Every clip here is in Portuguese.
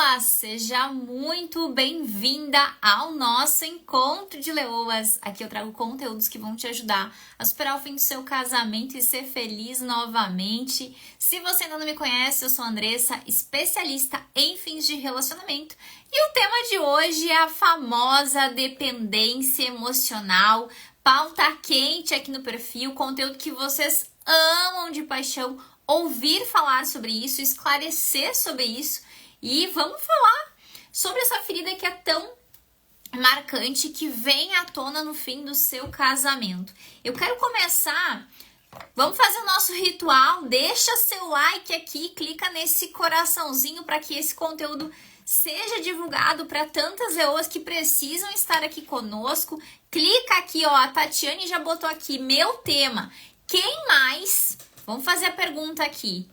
Leoa, seja muito bem-vinda ao nosso encontro de leoas. Aqui eu trago conteúdos que vão te ajudar a superar o fim do seu casamento e ser feliz novamente. Se você ainda não me conhece, eu sou a Andressa, especialista em fins de relacionamento. E o tema de hoje é a famosa dependência emocional. Pauta quente aqui no perfil, conteúdo que vocês amam de paixão, ouvir falar sobre isso, esclarecer sobre isso. E vamos falar sobre essa ferida que é tão marcante, que vem à tona no fim do seu casamento. Eu quero começar, vamos fazer o nosso ritual, deixa seu like aqui, clica nesse coraçãozinho para que esse conteúdo seja divulgado para tantas leoas que precisam estar aqui conosco. Clica aqui, ó, a Tatiane já botou aqui, meu tema, quem mais, vamos fazer a pergunta aqui,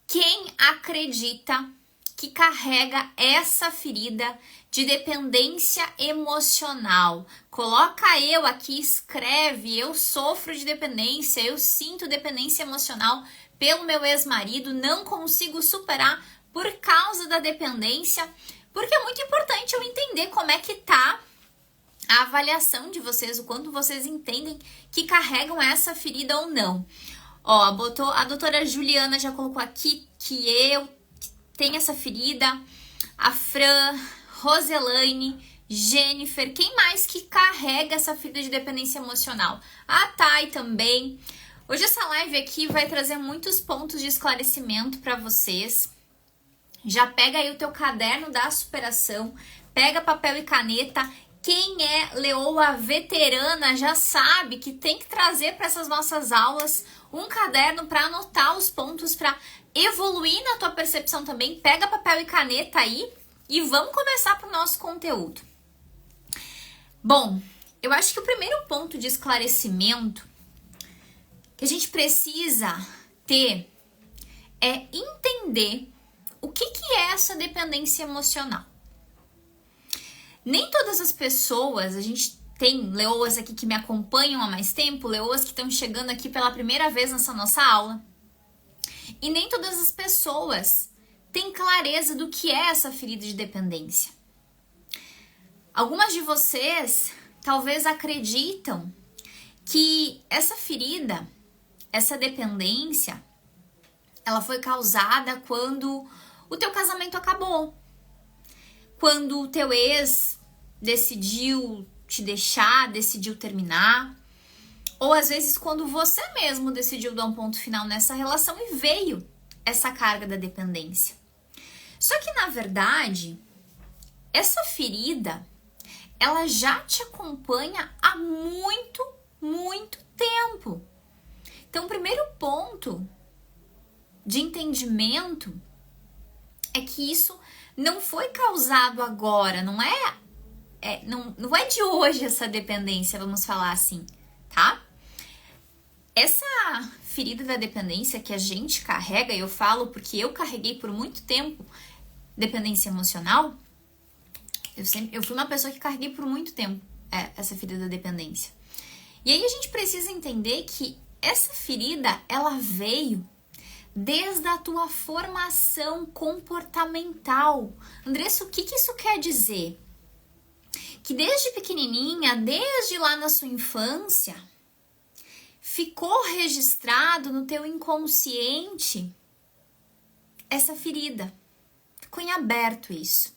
quem acredita que carrega essa ferida de dependência emocional? Coloca eu aqui, escreve, eu sofro de dependência, eu sinto dependência emocional pelo meu ex-marido, não consigo superar por causa da dependência, porque é muito importante eu entender como é que tá a avaliação de vocês, o quanto vocês entendem que carregam essa ferida ou não. Ó, a doutora Juliana já colocou aqui que eu tem essa ferida, a Fran, Roselaine, Jennifer, quem mais que carrega essa ferida de dependência emocional? A Thay também. Hoje essa live aqui vai trazer muitos pontos de esclarecimento para vocês. Já pega aí o teu caderno da superação, pega papel e caneta. Quem é leoa veterana já sabe que tem que trazer para essas nossas aulas um caderno para anotar os pontos, para evoluir na tua percepção também. Pega papel e caneta aí e vamos começar para o nosso conteúdo. Bom, eu acho que o primeiro ponto de esclarecimento que a gente precisa ter é entender o que é essa dependência emocional. Nem todas as pessoas, a gente tem leoas aqui que me acompanham há mais tempo, leoas que estão chegando aqui pela primeira vez nessa nossa aula. E nem todas as pessoas têm clareza do que é essa ferida de dependência. Algumas de vocês talvez acreditam que essa ferida, essa dependência, ela foi causada quando o teu casamento acabou. Quando o teu ex decidiu te deixar, decidiu terminar. Ou às vezes quando você mesmo decidiu dar um ponto final nessa relação e veio essa carga da dependência. Só que na verdade, essa ferida, ela já te acompanha há muito, muito tempo. Então o primeiro ponto de entendimento é que isso não foi causado agora, não é de hoje essa dependência, vamos falar assim, tá? Essa ferida da dependência que a gente carrega, eu falo porque eu carreguei por muito tempo dependência emocional, eu fui uma pessoa que carreguei por muito tempo essa ferida da dependência. E aí a gente precisa entender que essa ferida, ela veio desde a tua formação comportamental. Andressa, o que isso quer dizer? Que desde pequenininha, desde lá na sua infância, ficou registrado no teu inconsciente essa ferida. Ficou em aberto isso.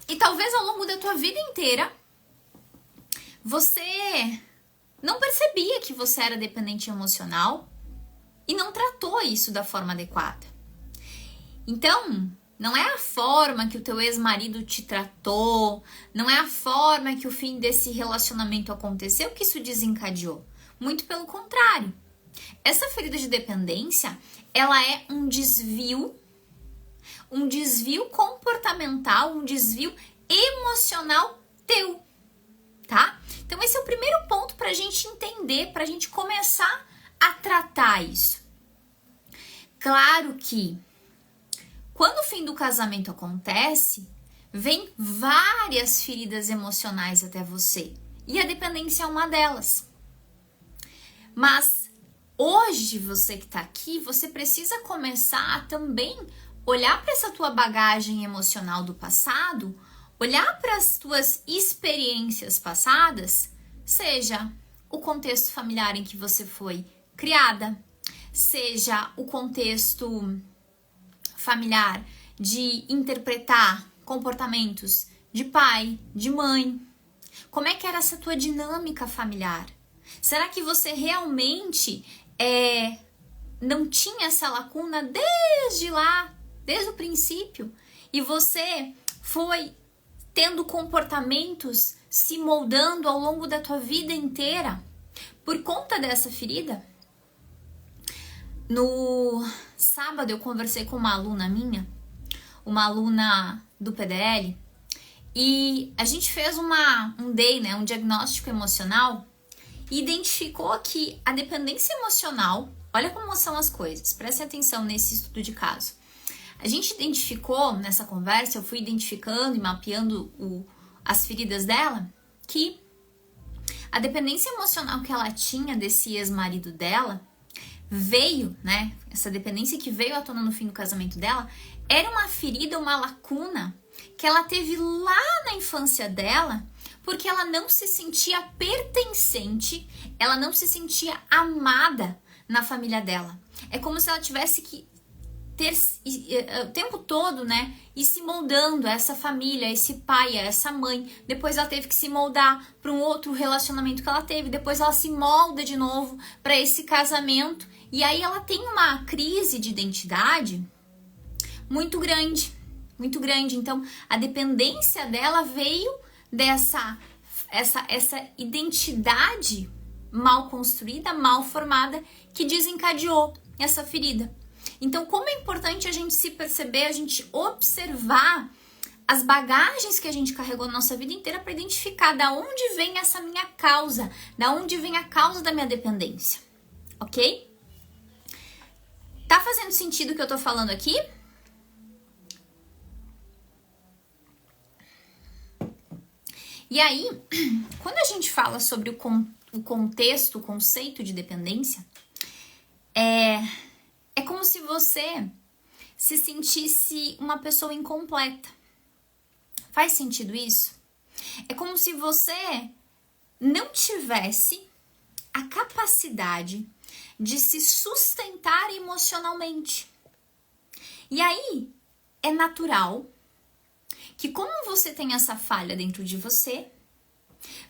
E talvez ao longo da tua vida inteira, você não percebia que você era dependente emocional e não tratou isso da forma adequada. Então, não é a forma que o teu ex-marido te tratou, não é a forma que o fim desse relacionamento aconteceu que isso desencadeou. Muito pelo contrário. Essa ferida de dependência, ela é um desvio comportamental, um desvio emocional teu, tá? Então esse é o primeiro ponto pra gente entender, pra gente começar a tratar isso. Claro que quando o fim do casamento acontece, vem várias feridas emocionais até você. E a dependência é uma delas. Mas hoje, você que está aqui, você precisa começar a também olhar para essa tua bagagem emocional do passado, olhar para as tuas experiências passadas, seja o contexto familiar em que você foi criada, seja o contexto familiar de interpretar comportamentos de pai, de mãe. Como é que era essa tua dinâmica familiar? Será que você realmente não tinha essa lacuna desde lá, desde o princípio? E você foi tendo comportamentos se moldando ao longo da tua vida inteira por conta dessa ferida? No sábado eu conversei com uma aluna minha, uma aluna do PDL, e a gente fez um day, né, um diagnóstico emocional, e identificou que a dependência emocional, olha como são as coisas, preste atenção nesse estudo de caso. A gente identificou nessa conversa, eu fui identificando e mapeando as feridas dela, que a dependência emocional que ela tinha desse ex-marido dela veio, né? Essa dependência que veio à tona no fim do casamento dela era uma ferida, uma lacuna que ela teve lá na infância dela, porque ela não se sentia pertencente, ela não se sentia amada na família dela. É como se ela tivesse que ter o tempo todo, né, e se moldando a essa família, a esse pai, a essa mãe. Depois ela teve que se moldar para um outro relacionamento que ela teve. Depois ela se molda de novo para esse casamento. E aí ela tem uma crise de identidade muito grande, muito grande. Então a dependência dela veio dessa essa identidade mal construída, mal formada, que desencadeou essa ferida. Então, como é importante a gente se perceber, a gente observar as bagagens que a gente carregou na nossa vida inteira para identificar da onde vem essa minha causa, da onde vem a causa da minha dependência, ok? Tá fazendo sentido o que eu tô falando aqui? E aí, quando a gente fala sobre o contexto, o conceito de dependência, é como se você se sentisse uma pessoa incompleta. Faz sentido isso? É como se você não tivesse a capacidade de se sustentar emocionalmente. E aí, é natural que, como você tem essa falha dentro de você,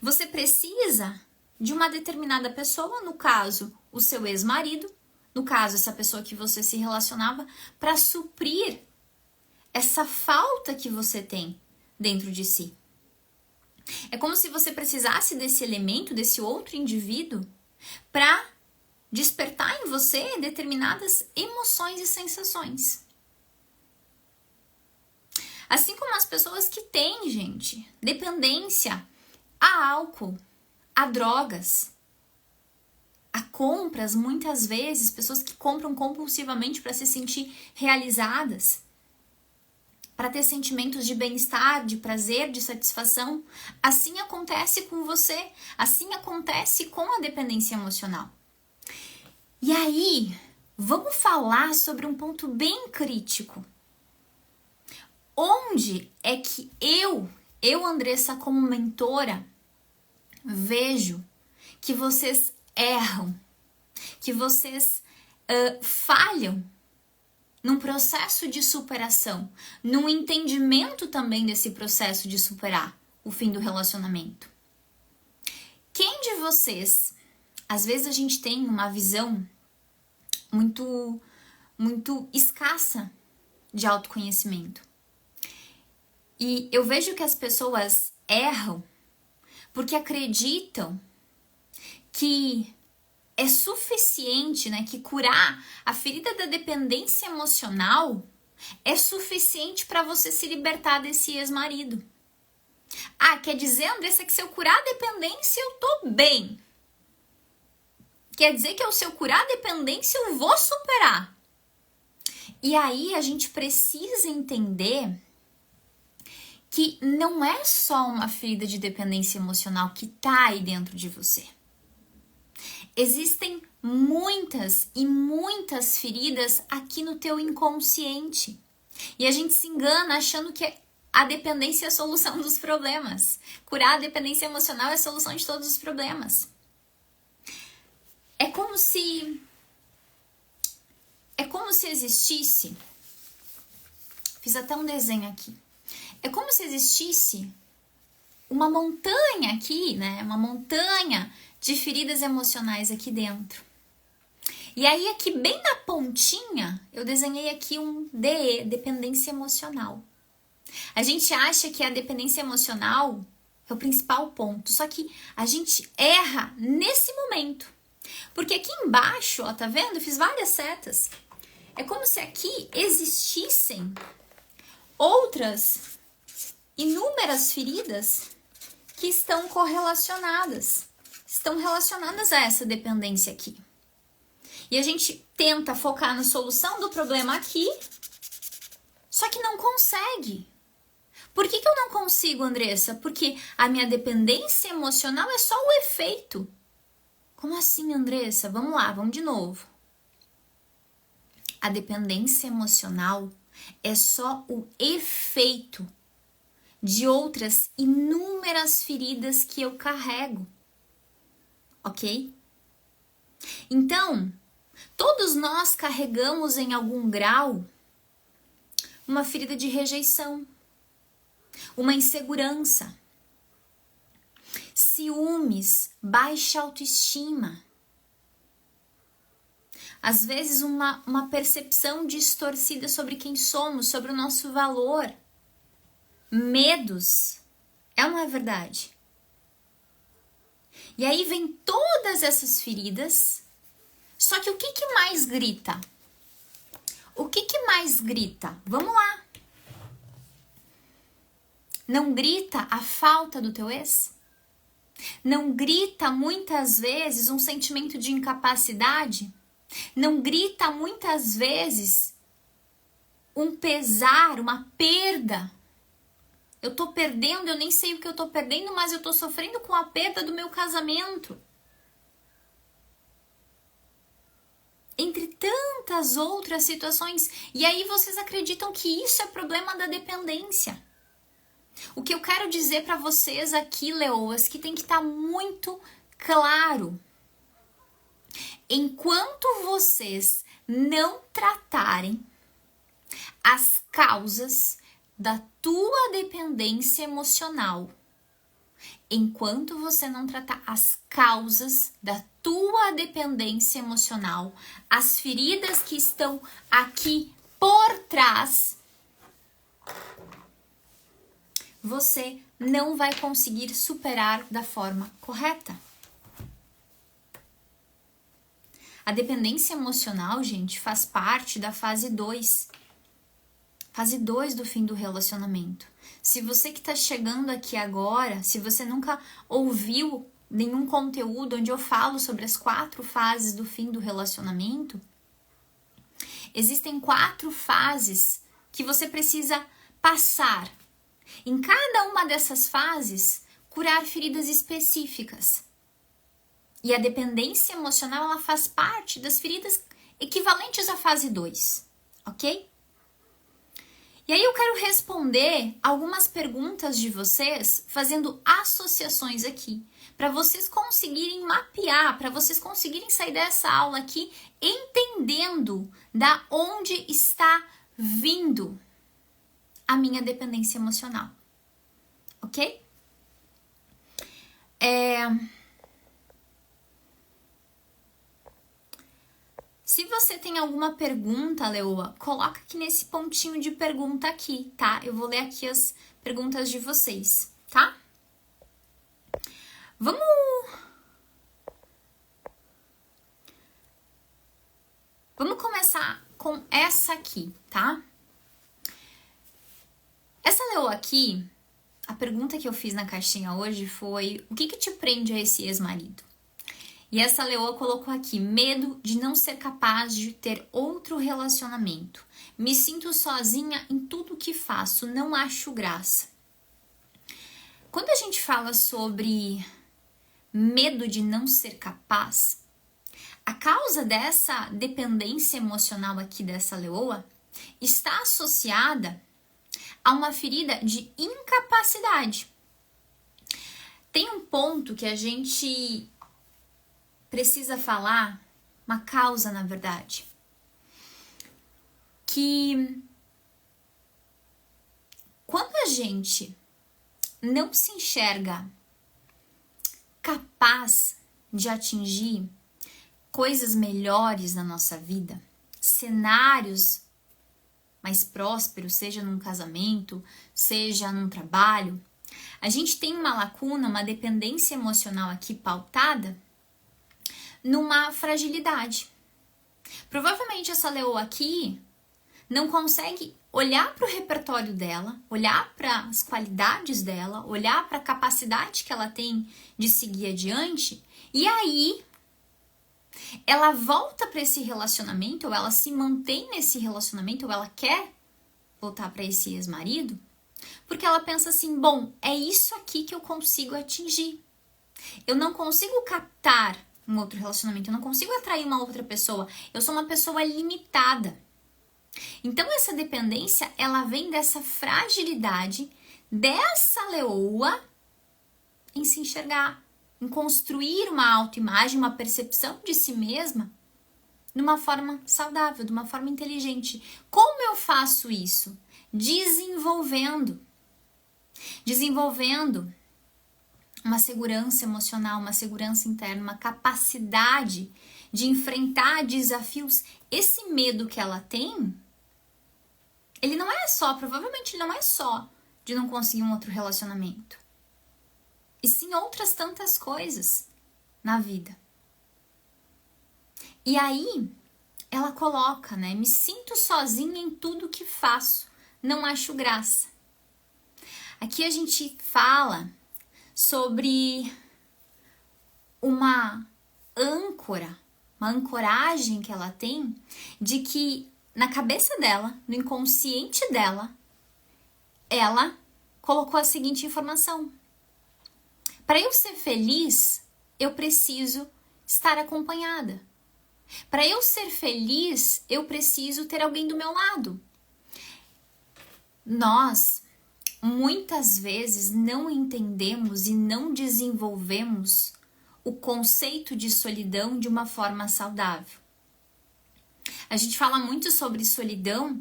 você precisa de uma determinada pessoa, no caso, o seu ex-marido, no caso, essa pessoa que você se relacionava, para suprir essa falta que você tem dentro de si. É como se você precisasse desse elemento, desse outro indivíduo, para despertar em você determinadas emoções e sensações. Assim como as pessoas que têm, gente, dependência a álcool, a drogas, a compras, muitas vezes, pessoas que compram compulsivamente para se sentir realizadas, para ter sentimentos de bem-estar, de prazer, de satisfação. Assim acontece com você, assim acontece com a dependência emocional. E aí, vamos falar sobre um ponto bem crítico. Onde é que eu, Andressa, como mentora, vejo que vocês erram, que vocês falham num processo de superação, num entendimento também desse processo de superar o fim do relacionamento? Quem de vocês, às vezes a gente tem uma visão muito escassa de autoconhecimento. E eu vejo que as pessoas erram porque acreditam que é suficiente, né, que curar a ferida da dependência emocional é suficiente para você se libertar desse ex-marido. Ah, quer dizer, Andressa, que se eu curar a dependência eu tô bem. Quer dizer que se eu curar a dependência eu vou superar. E aí a gente precisa entender que não é só uma ferida de dependência emocional que tá aí dentro de você. Existem muitas e muitas feridas aqui no teu inconsciente. E a gente se engana achando que a dependência é a solução dos problemas. Curar a dependência emocional é a solução de todos os problemas. É como se existisse, fiz até um desenho aqui. É como se existisse uma montanha aqui, né? Uma montanha de feridas emocionais aqui dentro. E aí aqui bem na pontinha, eu desenhei aqui um DE, dependência emocional. A gente acha que a dependência emocional é o principal ponto, só que a gente erra nesse momento. Porque aqui embaixo, ó, tá vendo? Eu fiz várias setas. É como se aqui existissem outras inúmeras feridas que estão correlacionadas, estão relacionadas a essa dependência aqui. E a gente tenta focar na solução do problema aqui, só que não consegue. Por que eu não consigo, Andressa? Porque a minha dependência emocional é só o efeito. Como assim, Andressa? Vamos lá, vamos de novo. A dependência emocional é só o efeito de outras inúmeras feridas que eu carrego. Ok? Então, todos nós carregamos em algum grau uma ferida de rejeição, uma insegurança, ciúmes, baixa autoestima. Às vezes uma percepção distorcida sobre quem somos, sobre o nosso valor. Medos. É ou não é verdade? E aí vem todas essas feridas. Só que o que mais grita? O que mais grita? Vamos lá. Não grita a falta do teu ex? Não grita muitas vezes um sentimento de incapacidade? Não grita muitas vezes um pesar, uma perda? Eu tô perdendo, eu nem sei o que eu tô perdendo, mas eu tô sofrendo com a perda do meu casamento. Entre tantas outras situações. E aí vocês acreditam que isso é problema da dependência. O que eu quero dizer para vocês aqui, leoas, que tem que estar muito claro. Enquanto vocês não tratarem as causas da tua dependência emocional, enquanto você não tratar as causas da tua dependência emocional, as feridas que estão aqui por trás, você não vai conseguir superar da forma correta. A dependência emocional, gente, faz parte da fase 2. Fase 2 do fim do relacionamento. Se você que está chegando aqui agora, se você nunca ouviu nenhum conteúdo onde eu falo sobre as 4 fases do fim do relacionamento, existem 4 fases que você precisa passar. Em cada uma dessas fases, curar feridas específicas. E a dependência emocional, ela faz parte das feridas equivalentes à fase 2, ok? E aí eu quero responder algumas perguntas de vocês, fazendo associações aqui, para vocês conseguirem mapear, para vocês conseguirem sair dessa aula aqui entendendo da onde está vindo a minha dependência emocional, ok? Se você tem alguma pergunta, Leoa, coloca aqui nesse pontinho de pergunta aqui, tá? Eu vou ler aqui as perguntas de vocês, tá? Vamos começar com essa aqui, tá? Essa Leoa aqui, a pergunta que eu fiz na caixinha hoje foi: o que te prende a esse ex-marido? E essa leoa colocou aqui: medo de não ser capaz de ter outro relacionamento. Me sinto sozinha em tudo que faço, não acho graça. Quando a gente fala sobre medo de não ser capaz, a causa dessa dependência emocional aqui dessa leoa está associada a uma ferida de incapacidade. Tem um ponto que a gente precisa falar, uma causa, na verdade, que quando a gente não se enxerga capaz de atingir coisas melhores na nossa vida, cenários mais prósperos, seja num casamento, seja num trabalho, a gente tem uma lacuna, uma dependência emocional aqui pautada numa fragilidade. Provavelmente essa leoa aqui não consegue olhar para o repertório dela, olhar para as qualidades dela, olhar para a capacidade que ela tem de seguir adiante, e aí ela volta para esse relacionamento, ou ela se mantém nesse relacionamento, ou ela quer voltar para esse ex-marido, porque ela pensa assim, bom, é isso aqui que eu consigo atingir. Eu não consigo captar um outro relacionamento, eu não consigo atrair uma outra pessoa, eu sou uma pessoa limitada. Então essa dependência, ela vem dessa fragilidade dessa leoa em se enxergar, em construir uma autoimagem, uma percepção de si mesma de uma forma saudável, de uma forma inteligente. Como eu faço isso? Desenvolvendo uma segurança emocional, uma segurança interna, uma capacidade de enfrentar desafios. Esse medo que ela tem, ele não é só, provavelmente ele não é só de não conseguir um outro relacionamento. E sim outras tantas coisas na vida. E aí, ela coloca, né? Me sinto sozinha em tudo que faço, não acho graça. Aqui a gente fala sobre uma âncora, uma ancoragem que ela tem de que na cabeça dela, no inconsciente dela, ela colocou a seguinte informação: para eu ser feliz, eu preciso estar acompanhada. Para eu ser feliz, eu preciso ter alguém do meu lado. Nós, muitas vezes, não entendemos e não desenvolvemos o conceito de solidão de uma forma saudável. A gente fala muito sobre solidão,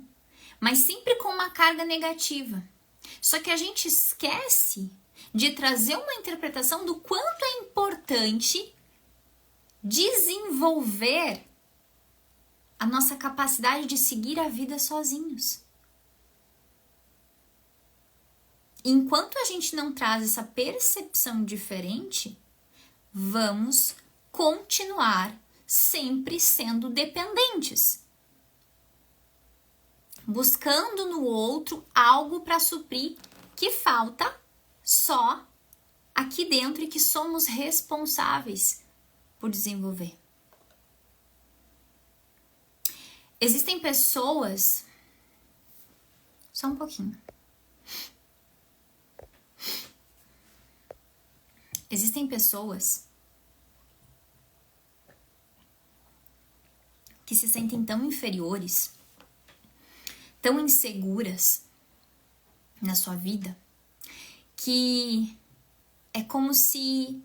mas sempre com uma carga negativa. Só que a gente esquece de trazer uma interpretação do quanto é importante desenvolver a nossa capacidade de seguir a vida sozinhos. Enquanto a gente não traz essa percepção diferente, vamos continuar sempre sendo dependentes, buscando no outro algo para suprir que falta só aqui dentro e que somos responsáveis por desenvolver. Existem pessoas... Só um pouquinho. Existem pessoas que se sentem tão inferiores, tão inseguras na sua vida, que é como se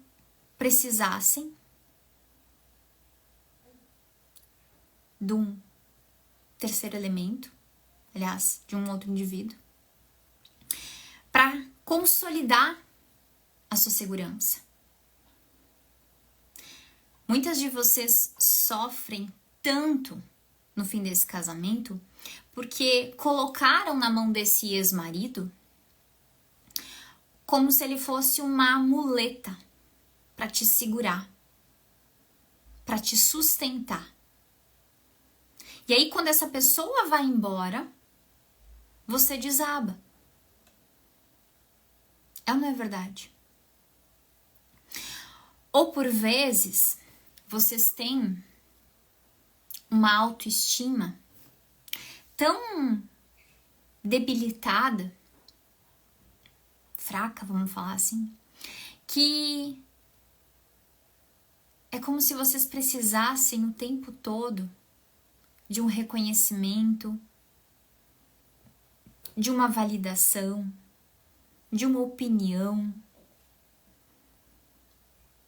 precisassem de um terceiro elemento, aliás, de um outro indivíduo, para consolidar a sua segurança. Muitas de vocês sofrem tanto no fim desse casamento porque colocaram na mão desse ex-marido como se ele fosse uma muleta para te segurar, para te sustentar. E aí, quando essa pessoa vai embora, você desaba. É ou não é verdade? Ou por vezes, vocês têm uma autoestima tão debilitada, fraca, vamos falar assim, que é como se vocês precisassem o tempo todo de um reconhecimento, de uma validação, de uma opinião.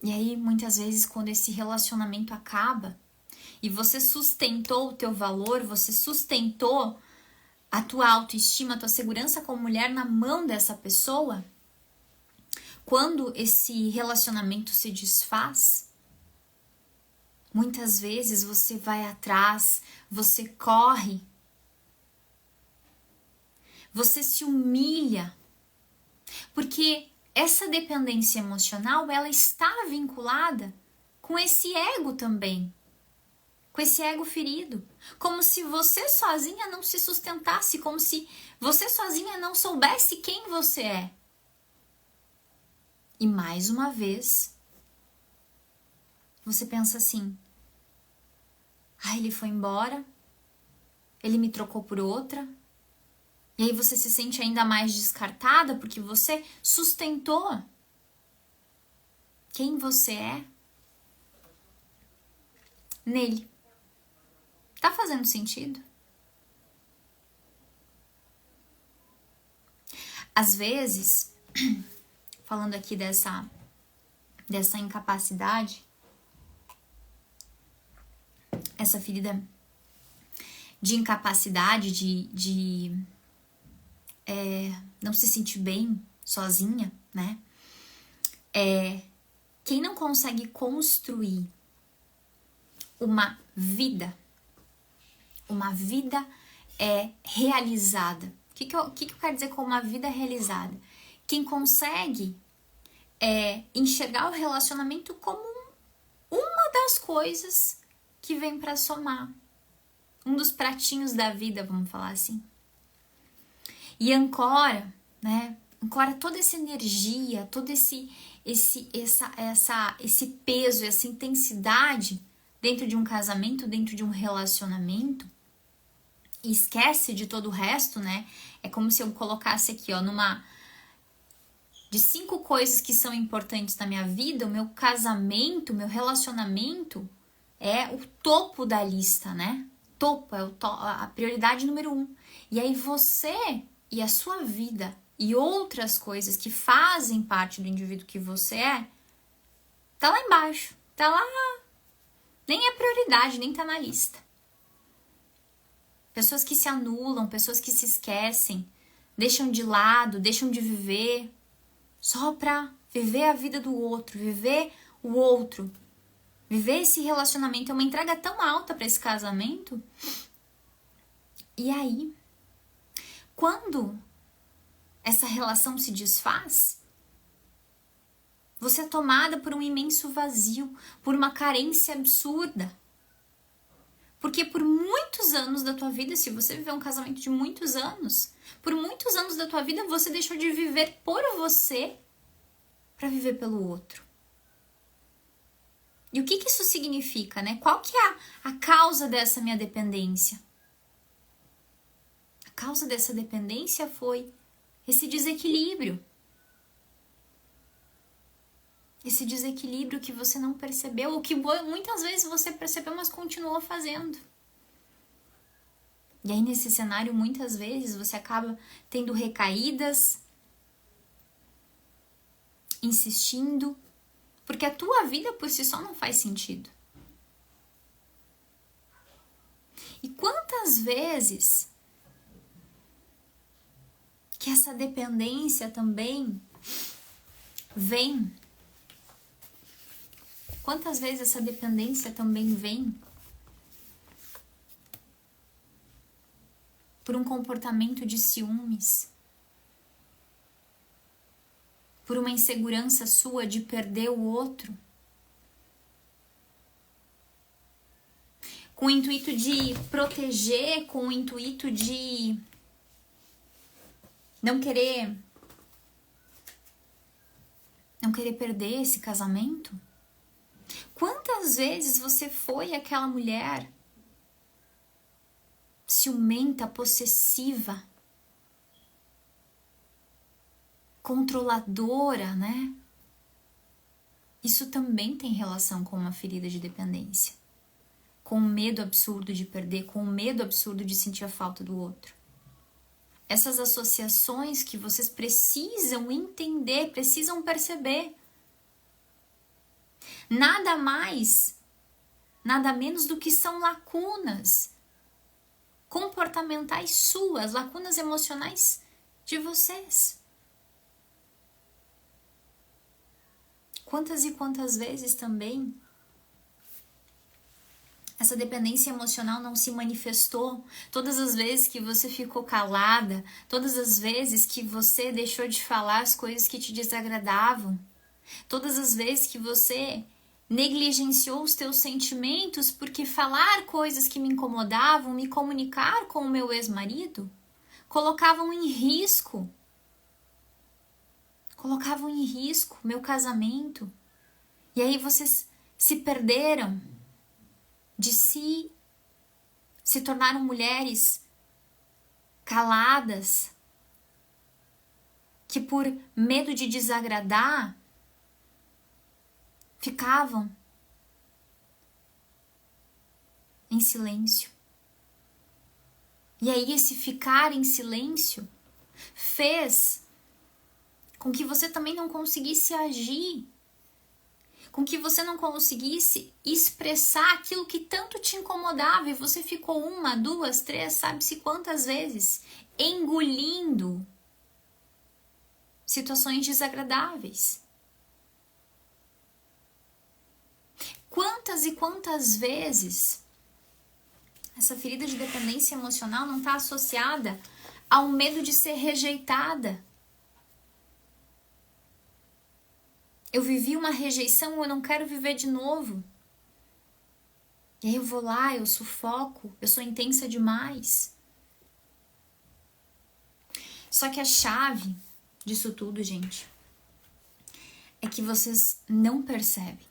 E aí, muitas vezes, quando esse relacionamento acaba e você sustentou o teu valor, você sustentou a tua autoestima, a tua segurança como mulher na mão dessa pessoa, quando esse relacionamento se desfaz, muitas vezes você vai atrás, você corre, você se humilha, porque essa dependência emocional, ela está vinculada com esse ego também, com esse ego ferido, como se você sozinha não se sustentasse, como se você sozinha não soubesse quem você é. E mais uma vez, você pensa assim, ele foi embora, ele me trocou por outra, e aí você se sente ainda mais descartada porque você sustentou quem você é nele. Tá fazendo sentido? Às vezes, falando aqui dessa incapacidade, essa ferida de incapacidade, de não se sentir bem sozinha, né? Quem não consegue construir uma vida realizada. O que eu quero dizer com uma vida realizada? Quem consegue enxergar o relacionamento como uma das coisas que vem para somar. Um dos pratinhos da vida, vamos falar assim. E ancora, né? Ancora toda essa energia, todo esse peso, essa intensidade dentro de um casamento, dentro de um relacionamento, e esquece de todo o resto, né? É como se eu colocasse aqui, ó, de 5 coisas que são importantes na minha vida, o meu casamento, o meu relacionamento é o topo da lista, né? Topo, a prioridade número 1. E aí você e a sua vida e outras coisas que fazem parte do indivíduo que você tá lá embaixo, tá lá, nem é prioridade, nem tá na lista. Pessoas que se anulam, pessoas que se esquecem, deixam de lado, deixam de viver, só pra viver a vida do outro, viver o outro. Viver esse relacionamento é uma entrega tão alta para esse casamento. E aí, quando essa relação se desfaz, você é tomada por um imenso vazio, por uma carência absurda. Porque por muitos anos da tua vida, se você viveu um casamento de muitos anos, por muitos anos da tua vida você deixou de viver por você para viver pelo outro. E o que isso significa, né? Qual que é a causa dessa minha dependência? A causa dessa dependência foi esse desequilíbrio. Esse desequilíbrio que você não percebeu, ou que muitas vezes você percebeu, mas continuou fazendo. E aí nesse cenário, muitas vezes, você acaba tendo recaídas, insistindo, porque a tua vida por si só não faz sentido. E quantas vezes que essa dependência também vem? Quantas vezes essa dependência também vem por um comportamento de ciúmes? Por uma insegurança sua de perder o outro? Com o intuito de proteger, com o intuito de não querer perder esse casamento? Quantas vezes você foi aquela mulher ciumenta, possessiva, controladora, né? Isso também tem relação com uma ferida de dependência, com o medo absurdo de perder, com o medo absurdo de sentir a falta do outro. essas associações que vocês precisam entender, precisam perceber. Nada mais, nada menos do que são lacunas comportamentais suas, lacunas emocionais de vocês. Quantas e quantas vezes também essa dependência emocional não se manifestou? Todas as vezes que você ficou calada, todas as vezes que você deixou de falar as coisas que te desagradavam, todas as vezes que você negligenciou os teus sentimentos porque falar coisas que me incomodavam, me comunicar com o meu ex-marido, colocavam em risco meu casamento. E aí vocês se perderam de si, se tornaram mulheres caladas, que por medo de desagradar, ficavam em silêncio. E aí esse ficar em silêncio fez com que você também não conseguisse agir, com que você não conseguisse expressar aquilo que tanto te incomodava, e você ficou 1, 2, 3, sabe-se quantas vezes engolindo situações desagradáveis. Quantas e quantas vezes essa ferida de dependência emocional não está associada a um medo de ser rejeitada? Eu vivi uma rejeição, eu não quero viver de novo. E aí eu vou lá, eu sufoco, eu sou intensa demais. Só que a chave disso tudo, gente, é que vocês não percebem.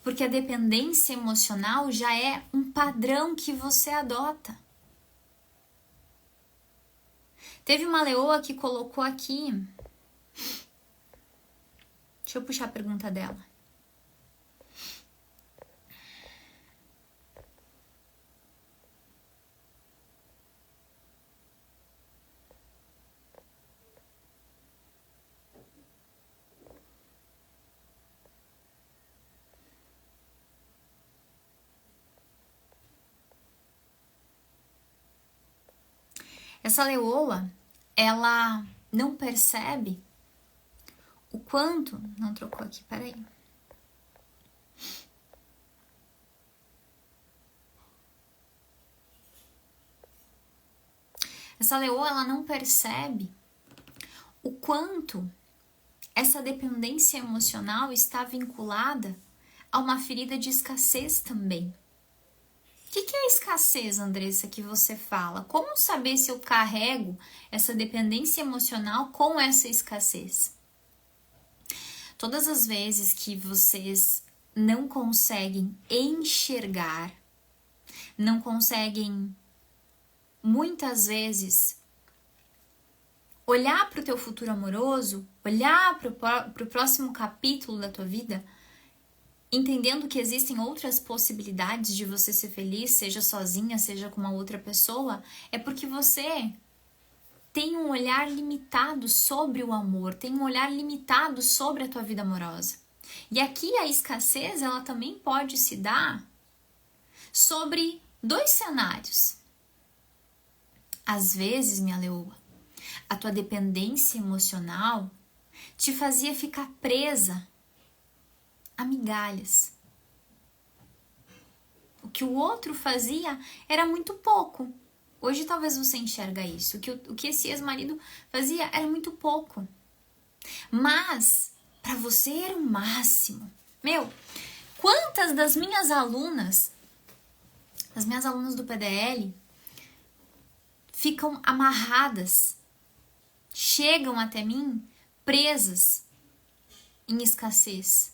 Porque a dependência emocional já é um padrão que você adota. Teve uma leoa que colocou aqui. Deixa eu puxar a pergunta dela. Essa leoa, ela não percebe o quanto... Não trocou aqui, peraí. Essa leoa, ela não percebe o quanto essa dependência emocional está vinculada a uma ferida de escassez também. O que é a escassez, Andressa, que você fala? Como saber se eu carrego essa dependência emocional com essa escassez? Todas as vezes que vocês não conseguem enxergar, não conseguem, muitas vezes, olhar para o teu futuro amoroso, olhar para o próximo capítulo da tua vida, entendendo que existem outras possibilidades de você ser feliz, seja sozinha, seja com uma outra pessoa, é porque você tem um olhar limitado sobre o amor, tem um olhar limitado sobre a tua vida amorosa. E aqui a escassez, ela também pode se dar sobre 2 cenários. Às vezes, minha leoa, a tua dependência emocional te fazia ficar presa a migalhas. O que o outro fazia era muito pouco. Hoje talvez você enxerga isso. O que esse ex-marido fazia era muito pouco. Mas, para você era o máximo. Quantas das minhas alunas do PDL, ficam amarradas, chegam até mim presas em escassez.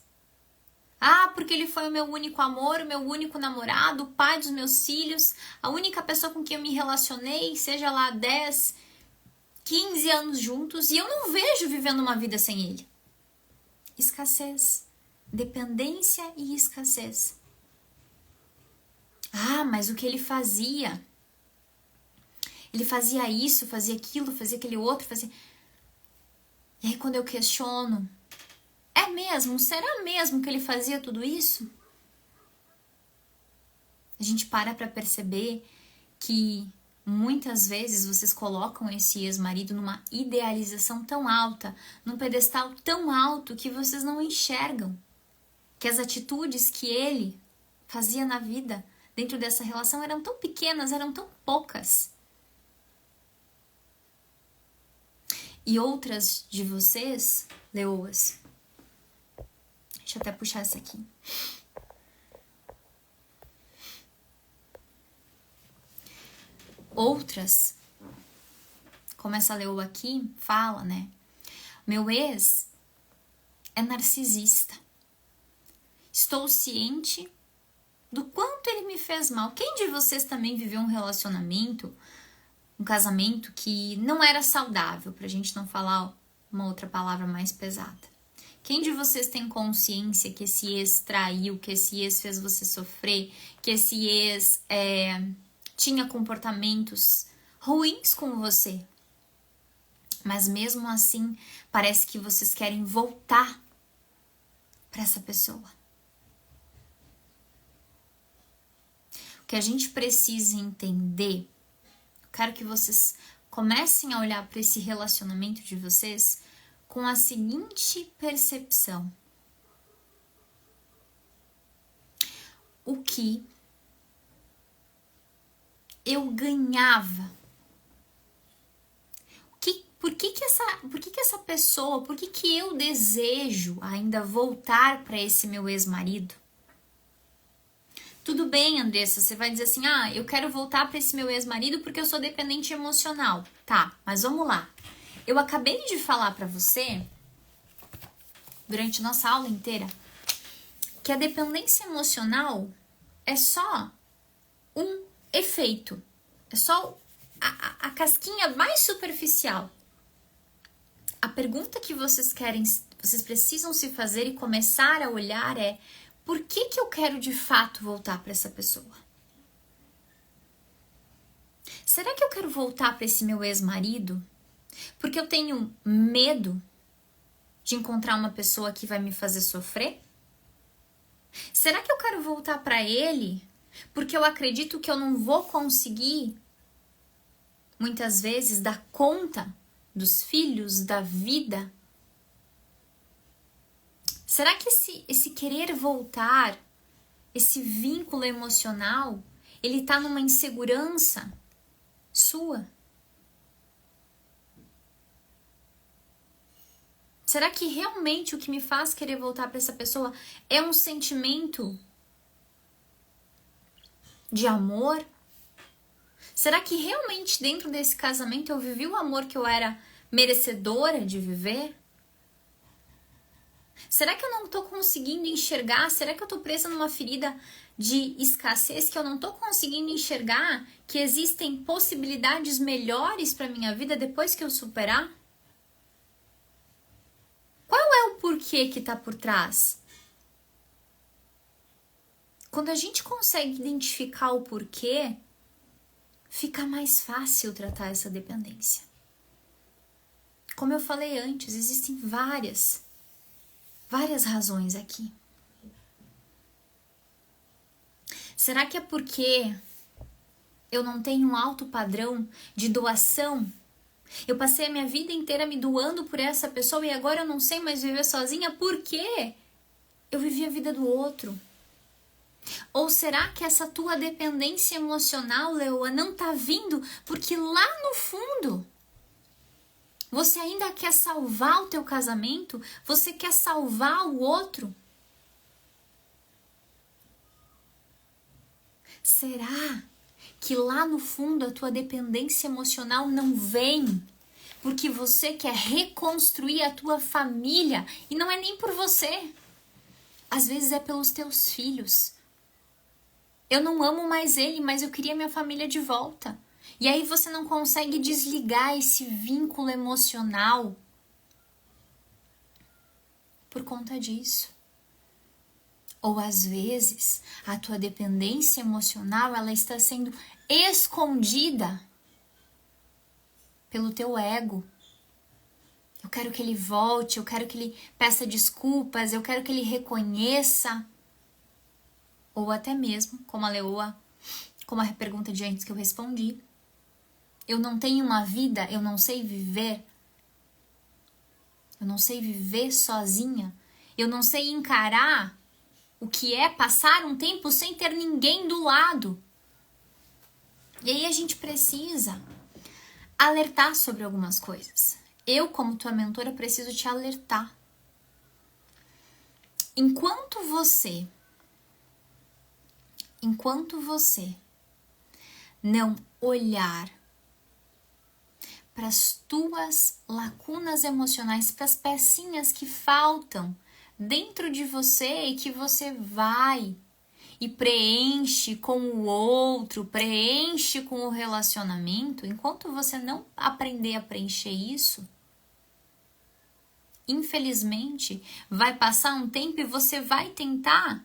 Ah, porque ele foi o meu único amor, o meu único namorado, o pai dos meus filhos, a única pessoa com quem eu me relacionei, seja lá 10, 15 anos juntos, e eu não vejo vivendo uma vida sem ele. Escassez. Dependência e escassez. Ah, mas o que ele fazia? Ele fazia isso, fazia aquilo, fazia aquele outro, fazia... E aí quando eu questiono, é mesmo? Será mesmo que ele fazia tudo isso? A gente para perceber que muitas vezes vocês colocam esse ex-marido numa idealização tão alta, num pedestal tão alto que vocês não enxergam que as atitudes que ele fazia na vida dentro dessa relação eram tão pequenas, eram tão poucas. E outras de vocês, leoas, deixa eu até puxar essa aqui. Outras, como essa leoa aqui fala, né? Meu ex é narcisista. Estou ciente do quanto ele me fez mal. Quem de vocês também viveu um relacionamento, um casamento que não era saudável, pra gente não falar uma outra palavra mais pesada? Quem de vocês tem consciência que esse ex traiu, que esse ex fez você sofrer, que esse ex tinha comportamentos ruins com você? Mas mesmo assim, parece que vocês querem voltar para essa pessoa. O que a gente precisa entender, eu quero que vocês comecem a olhar para esse relacionamento de vocês com a seguinte percepção: o que eu ganhava? Por que essa pessoa, por que eu desejo ainda voltar para esse meu ex-marido? Tudo bem, Andressa, você vai dizer assim, eu quero voltar para esse meu ex-marido porque eu sou dependente emocional. Tá, mas vamos lá. Eu acabei de falar para você, durante nossa aula inteira, que a dependência emocional é só um efeito. É só a casquinha mais superficial. A pergunta que vocês precisam se fazer e começar a olhar é: por que eu quero de fato voltar para essa pessoa? Será que eu quero voltar para esse meu ex-marido porque eu tenho medo de encontrar uma pessoa que vai me fazer sofrer? Será que eu quero voltar para ele porque eu acredito que eu não vou conseguir, muitas vezes, dar conta dos filhos, da vida? Será que esse querer voltar, esse vínculo emocional, ele tá numa insegurança sua? Será que realmente o que me faz querer voltar para essa pessoa é um sentimento de amor? Será que realmente dentro desse casamento eu vivi o amor que eu era merecedora de viver? Será que eu não tô conseguindo enxergar? Será que eu tô presa numa ferida de escassez que eu não tô conseguindo enxergar que existem possibilidades melhores para minha vida depois que eu superar? Qual é o porquê que tá por trás? Quando a gente consegue identificar o porquê, fica mais fácil tratar essa dependência. Como eu falei antes, existem várias razões aqui. Será que é porque eu não tenho um alto padrão de doação? Eu passei a minha vida inteira me doando por essa pessoa e agora eu não sei mais viver sozinha porque eu vivi a vida do outro? Ou será que essa tua dependência emocional, Leoa, não tá vindo porque lá no fundo você ainda quer salvar o teu casamento? Você quer salvar o outro? Será que lá no fundo a tua dependência emocional não vem porque você quer reconstruir a tua família e não é nem por você? Às vezes é pelos teus filhos. Eu não amo mais ele, mas eu queria minha família de volta. E aí você não consegue desligar esse vínculo emocional por conta disso. Ou às vezes a tua dependência emocional ela está sendo escondida pelo teu ego. Eu quero que ele volte, eu quero que ele peça desculpas, eu quero que ele reconheça. Ou até mesmo, como a leoa, como a pergunta de antes que eu respondi, eu não tenho uma vida, eu não sei viver. Eu não sei viver sozinha. Eu não sei encarar o que é passar um tempo sem ter ninguém do lado. E aí a gente precisa alertar sobre algumas coisas. Eu, como tua mentora, preciso te alertar. Enquanto você não olhar para as tuas lacunas emocionais, para as pecinhas que faltam dentro de você e que você vai e preenche com o outro, preenche com o relacionamento, enquanto você não aprender a preencher isso, infelizmente, vai passar um tempo e você vai tentar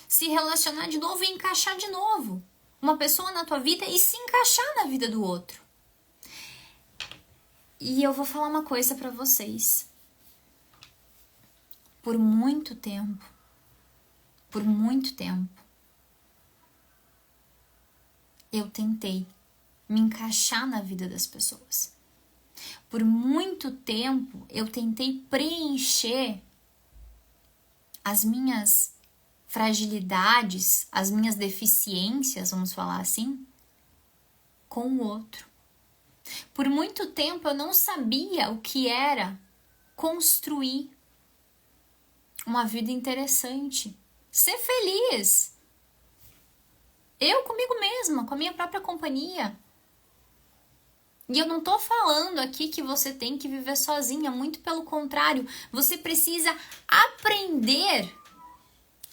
se relacionar de novo e encaixar de novo uma pessoa na tua vida e se encaixar na vida do outro. E eu vou falar uma coisa pra vocês. Por muito tempo, eu tentei me encaixar na vida das pessoas. Por muito tempo, eu tentei preencher as minhas fragilidades, as minhas deficiências, vamos falar assim, com o outro. Por muito tempo, eu não sabia o que era construir uma vida interessante, ser feliz. Eu comigo mesma, com a minha própria companhia. E eu não tô falando aqui que você tem que viver sozinha, muito pelo contrário, você precisa aprender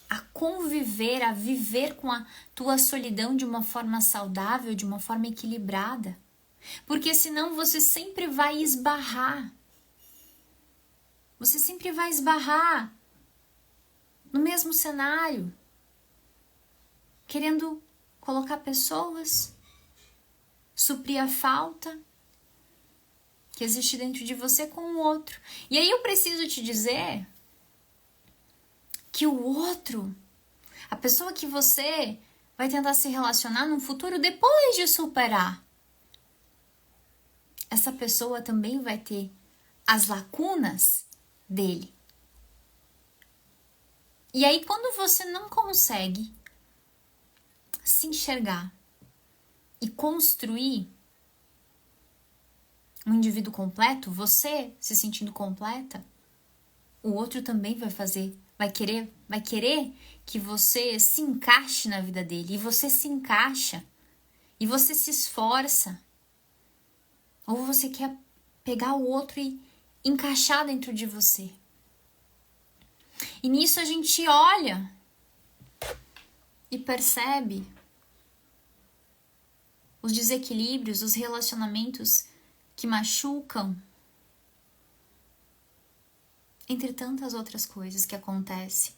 a conviver, a viver com a tua solidão de uma forma saudável, de uma forma equilibrada. Porque senão você sempre vai esbarrar. Você sempre vai esbarrar no mesmo cenário, querendo colocar pessoas, suprir a falta que existe dentro de você com o outro. E aí eu preciso te dizer que o outro, a pessoa que você vai tentar se relacionar no futuro depois de superar, essa pessoa também vai ter as lacunas dele. E aí quando você não consegue se enxergar e construir um indivíduo completo, você se sentindo completa, o outro também vai querer que você se encaixe na vida dele. E você se encaixa, e você se esforça. Ou você quer pegar o outro e encaixar dentro de você. E nisso a gente olha e percebe os desequilíbrios, os relacionamentos que machucam, entre tantas outras coisas que acontecem,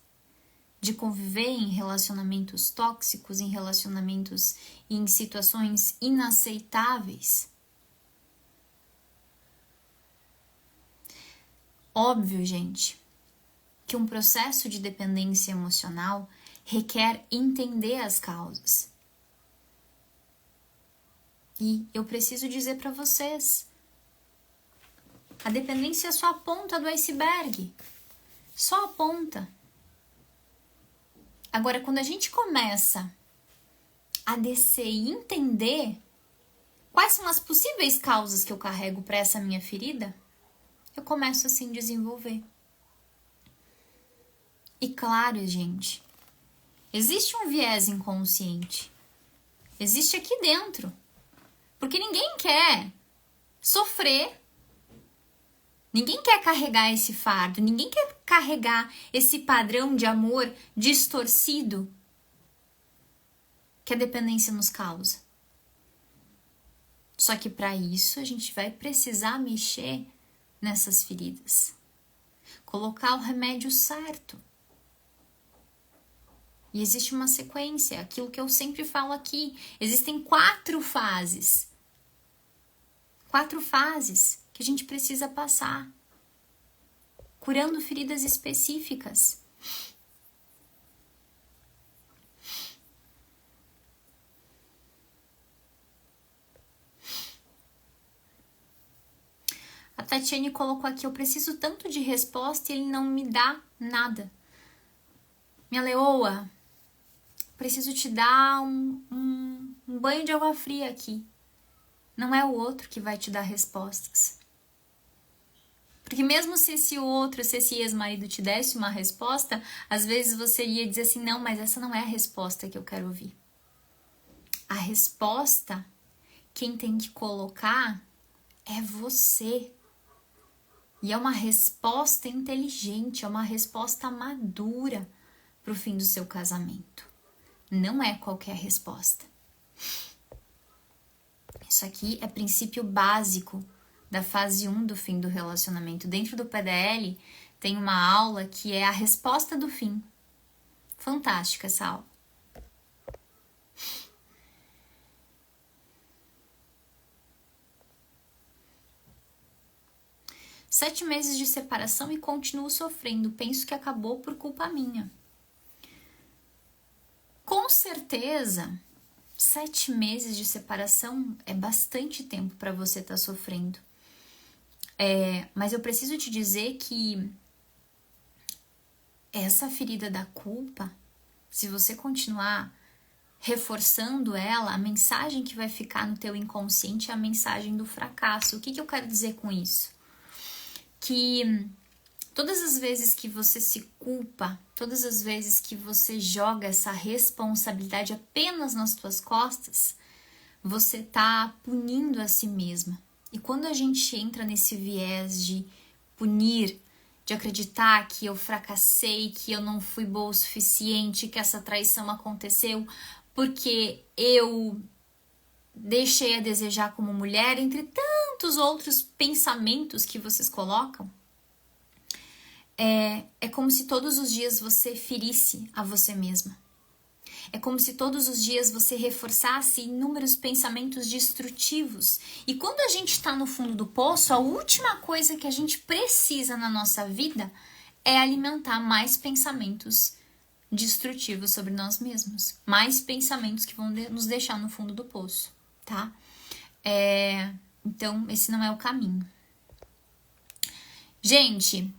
de conviver em relacionamentos tóxicos, em relacionamentos em situações inaceitáveis. Óbvio, gente, que um processo de dependência emocional requer entender as causas. E eu preciso dizer para vocês, a dependência é só a ponta do iceberg. Só a ponta. Agora, quando a gente começa a descer e entender quais são as possíveis causas que eu carrego para essa minha ferida, eu começo assim a desenvolver. E claro, gente, existe um viés inconsciente. Existe aqui dentro. Porque ninguém quer sofrer. Ninguém quer carregar esse fardo. Ninguém quer carregar esse padrão de amor distorcido que a dependência nos causa. Só que para isso a gente vai precisar mexer nessas feridas. Colocar o remédio certo. E existe uma sequência, aquilo que eu sempre falo aqui. Existem 4 fases. 4 fases que a gente precisa passar, curando feridas específicas. A Tatiane colocou aqui, eu preciso tanto de resposta e ele não me dá nada. Minha leoa, preciso te dar um banho de água fria aqui. Não é o outro que vai te dar respostas. Porque mesmo se esse ex-marido te desse uma resposta, às vezes você ia dizer assim, não, mas essa não é a resposta que eu quero ouvir. A resposta, quem tem que colocar é você. E é uma resposta inteligente, é uma resposta madura para o fim do seu casamento. Não é qualquer resposta. Isso aqui é princípio básico da fase 1 do fim do relacionamento. Dentro do PDL tem uma aula que é a resposta do fim. Fantástica essa aula. Sete meses de separação e continuo sofrendo. Penso que acabou por culpa minha. Com certeza, 7 meses de separação é bastante tempo para você estar sofrendo. Mas eu preciso te dizer que essa ferida da culpa, se você continuar reforçando ela, a mensagem que vai ficar no teu inconsciente é a mensagem do fracasso. O que eu quero dizer com isso? Que todas as vezes que você se culpa, todas as vezes que você joga essa responsabilidade apenas nas tuas costas, você tá punindo a si mesma. E quando a gente entra nesse viés de punir, de acreditar que eu fracassei, que eu não fui boa o suficiente, que essa traição aconteceu porque eu deixei a desejar como mulher, entre tantos outros pensamentos que vocês colocam, é como se todos os dias você ferisse a você mesma. É como se todos os dias você reforçasse inúmeros pensamentos destrutivos. E quando a gente está no fundo do poço, a última coisa que a gente precisa na nossa vida é alimentar mais pensamentos destrutivos sobre nós mesmos. Mais pensamentos que vão nos deixar no fundo do poço. Tá? Então, esse não é o caminho. Gente,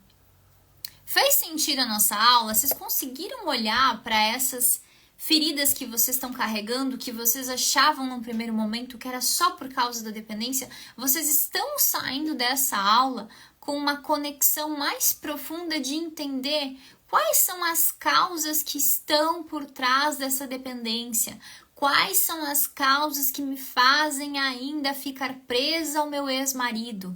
fez sentido a nossa aula? Vocês conseguiram olhar para essas feridas que vocês estão carregando, que vocês achavam no primeiro momento que era só por causa da dependência? Vocês estão saindo dessa aula com uma conexão mais profunda de entender quais são as causas que estão por trás dessa dependência. Quais são as causas que me fazem ainda ficar presa ao meu ex-marido?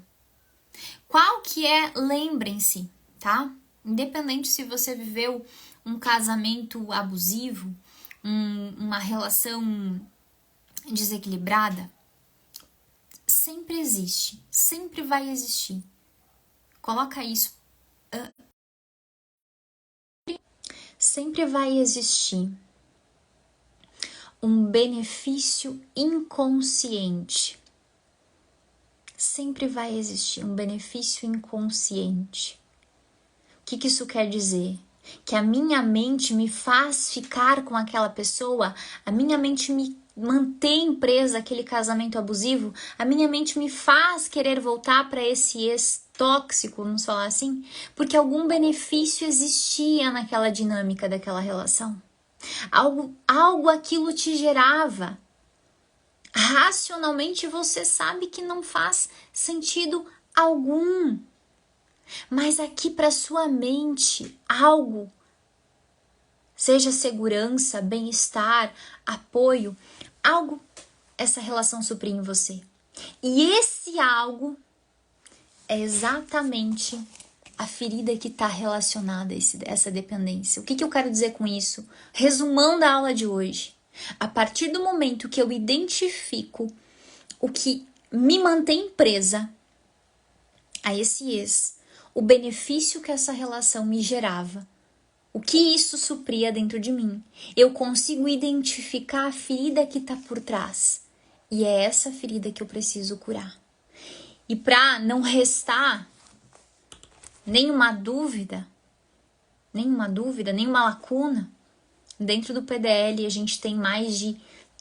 Qual que é? Lembrem-se, tá? Independente se você viveu um casamento abusivo, uma relação desequilibrada, sempre existe, sempre vai existir. Coloca isso. Sempre vai existir um benefício inconsciente. Sempre vai existir um benefício inconsciente. O que isso quer dizer? Que a minha mente me faz ficar com aquela pessoa, a minha mente me mantém presa àquele casamento abusivo, a minha mente me faz querer voltar para esse ex tóxico, vamos falar assim, porque algum benefício existia naquela dinâmica daquela relação. Algo aquilo te gerava. Racionalmente você sabe que não faz sentido algum. Mas aqui para sua mente, algo, seja segurança, bem-estar, apoio, algo, essa relação supria em você. E esse algo é exatamente a ferida que está relacionada a essa dependência. O que eu quero dizer com isso? Resumando a aula de hoje. A partir do momento que eu identifico o que me mantém presa a esse ex, o benefício que essa relação me gerava, o que isso supria dentro de mim, eu consigo identificar a ferida que está por trás. E é essa ferida que eu preciso curar. E para não restar nenhuma dúvida, nenhuma lacuna, dentro do PDL a gente tem mais de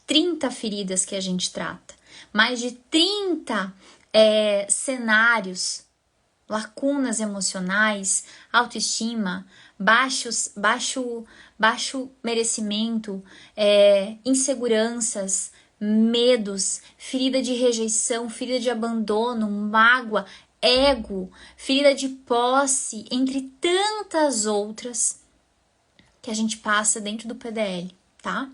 30 feridas que a gente trata, mais de 30 cenários, lacunas emocionais, autoestima, baixo merecimento, inseguranças, medos, ferida de rejeição, ferida de abandono, mágoa, ego, ferida de posse, entre tantas outras que a gente passa dentro do PDL, tá?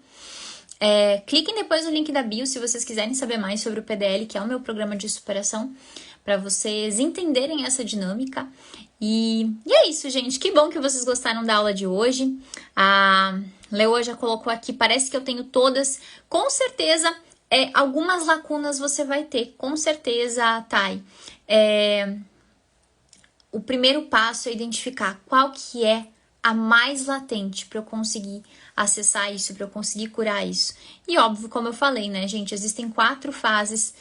Cliquem depois no link da bio se vocês quiserem saber mais sobre o PDL, que é o meu programa de superação, para vocês entenderem essa dinâmica. E é isso, gente. Que bom que vocês gostaram da aula de hoje. A Leoa já colocou aqui, parece que eu tenho todas. Com certeza, algumas lacunas você vai ter. Com certeza, Thay. O primeiro passo é identificar qual que é a mais latente para eu conseguir acessar isso, para eu conseguir curar isso. E óbvio, como eu falei, né, gente, existem 4 fases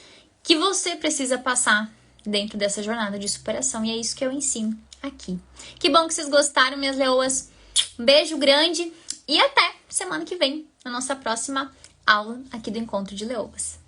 que você precisa passar dentro dessa jornada de superação e é isso que eu ensino aqui. Que bom que vocês gostaram, minhas leoas. Um beijo grande e até semana que vem, na nossa próxima aula aqui do Encontro de Leoas.